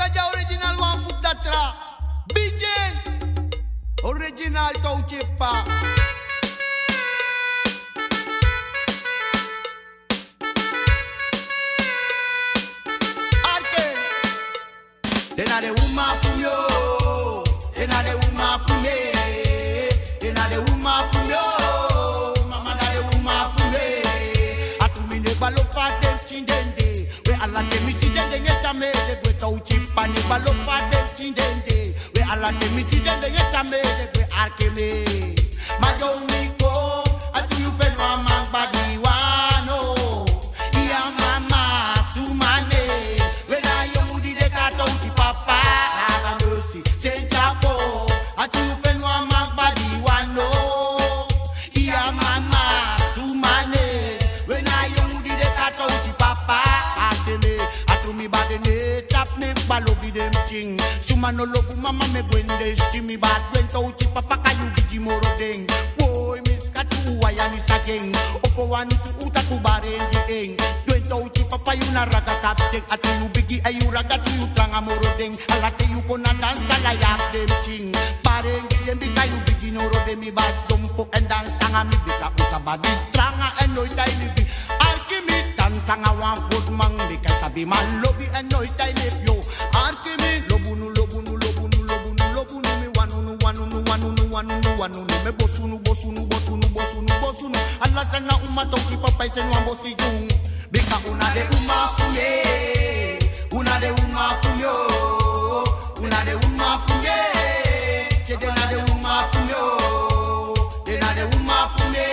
Raja original one foot that tra. Bijen. Original touchipa. Denade uma fumyo, denade uma fume, denade uma fumyo, mama dade uma fume. Atumine balo fadem chindende, we ala temi sidende ngetame de we touchipa ne balo fadem chindende, we ala temi sidende ngetame de we arkeme. Majo miko, atu you fen wa magbadi wano, iya mama sumane, we na yomudi de kato. Papa, have mercy. Saint Chapo, at you fen wa magbadi wano. Iya mama, sumane. When I am di de kato si papa, atene, atumi badene, tap me balobi dem ting. Sumano lobu mama me gwende, stimi bad wento chi papa kayu biji moro ding. Boy miss katu ayani sageng, opo wanu tu uta ku barenji eng. Wento chi papa yu na raga kaptek, atu yu bigi ayu raga tu yu tranga moro ding. Alate yu kona dance la yak dem ting. Barenji dem bika yu bigi noro dem mi bad dompo and dance sanga mi bika usaba distranga and no dai libi. Arkimi dance sanga one foot mang bika sabi man lobi and no dai lip yo. Arkimi lobunu lobunu lobunu lobunu lobunu mi wanunu wanunu wanunu wanunu wanunu me bosunu bosunu bosunu bosunu bosunu. Allah sana umato ki papa isen wan bosi jung. Bika una de uma fuye, una de uma fuyo, una de uma fuye, che de una de uma fuyo, de una de uma fuye.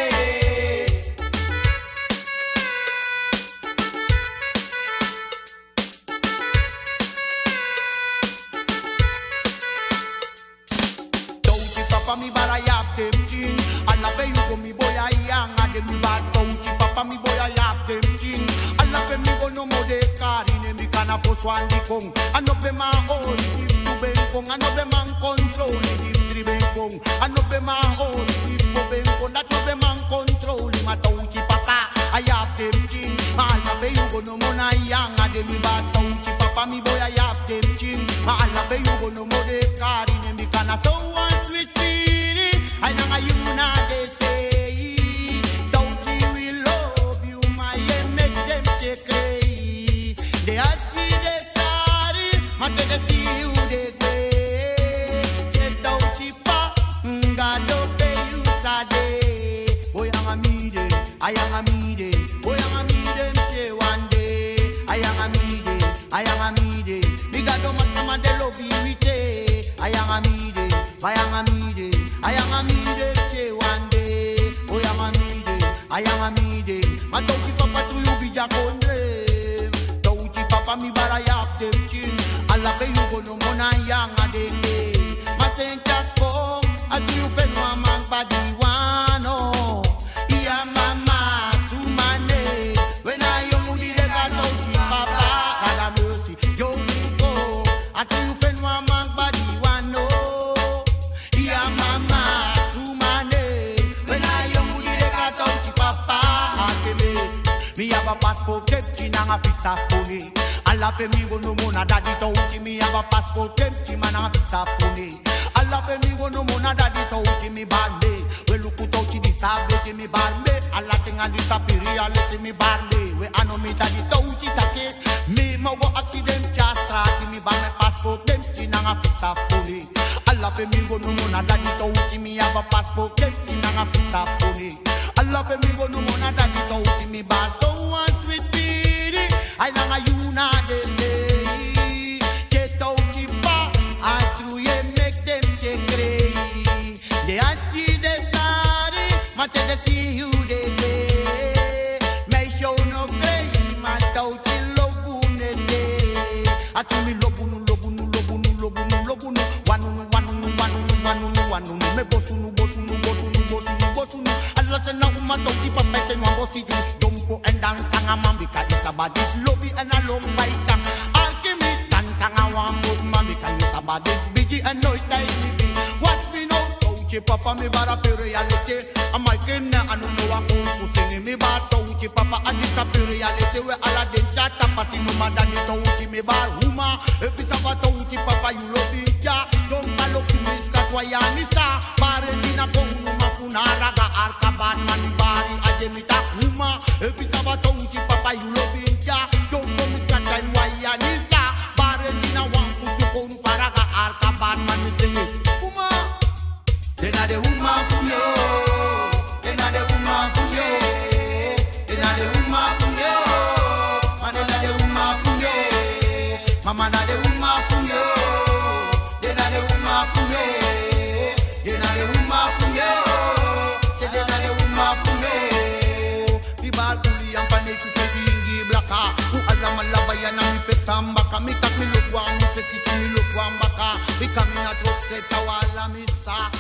Papa mi bara yap dem ting, alla pe you go mi boy a yang a dem mi bad touchy. Papa mi boy a yap dem ting, alla pe mi go no mo de kari ne mi kana fo swan di kong. Ano pe ma all give to ben kong, ano pe man control give tri ben kong, ano pe ma all give to ben kong, that no pe man control ma touchy. Papa a yap dem ting, alla pe you go no mo na yang a dem mi bad touchy. Papa mi boy a yap dem ting, alla pe you go no mo de kari ne mi kana so one sweet. I know you na they say, don't you will love you, my make them take cray. They are they sorry, but they see you they pay. Just don't you pa, God don't pay you sade. Boy I'm a mide, I am a mide. Boy I'm a mide, say one day. I am a mide, I am a mide. Big God don't matter they love you with it. I am a mide, I am a mide. I am a mide, one day. Oh, I am a mide, I am a mide. Ma touchy papa tu you be ja kondre. Touchy papa mi bara yap dem chin. Alla pe you go no mona yang a de. Ma sencha ko, a tu you fen wa man badi wano. Iya mama sumane. When I young udi de ka touchy papa, God mercy, yo you go. A tu you fen wa man badi wano. Iya mama sumane. When I young udi de ka touchy papa, akeme. Me have a passport empty nang a visa phone. Alla pe mi go no mona daddy touchy. Me have a passport empty man a visa phone. Alla pe mi go no mona daddy touchy me bande. We look touchy disability me bande. Alla tinga disability me bande. We ano me daddy touchy take. Me mo go accident just strati me ban me passport empty nang a visa phone. Alla pe mi go no mona daddy touchy me have a passport empty nang a visa phone. Alla pe mi go no mona daddy touchy me ban so one sweet city. I know you na de say. Get touchy pa, I through ye make them take cray. The anti de sorry, mate de see you de day. May show no cray, man touchy lobu ne day. Atumi lobunu lobunu lobunu lobunu lobunu. Wanu wanu wanu wanu wanu. Me bosunu bosunu bosunu bosunu bosunu. Allah se na uma touchy papa se no bosi ju. Dompo and dance sanga man because it's about this lovey and a long fight. Alchemy dance sanga one good man because it's about this biggie and no daily be. What we know touchy papa me bara pe reality. I'm like na anu no wa kung kusini me ba touchy uchi papa and disappearality we all a den chat passing no man than it uchi me bar huma. If it's about uchi papa you love it ya. Don't call up Miss Katwayanisa. Barenina konu mafunara ga arkaban mani bari ajemita huma. If it's about uchi papa you love it ya. Don't go Miss Katwayanisa. Barenina one foot to konu faraga arkaban mani sing it huma. Then a the woman for you. Then a the woman for you. Then a the woman for you. Man a the woman for you. Mama na the woman for you. Then a the woman for you. Then a the woman for you. Then a the woman for you. Di bal kuli ang panesi sa singi blaka. Ku alam malabayan na mi fesamba kami tak mi lugwang mi festi mi lugwang baka. Di kami na trok set sa wala misa.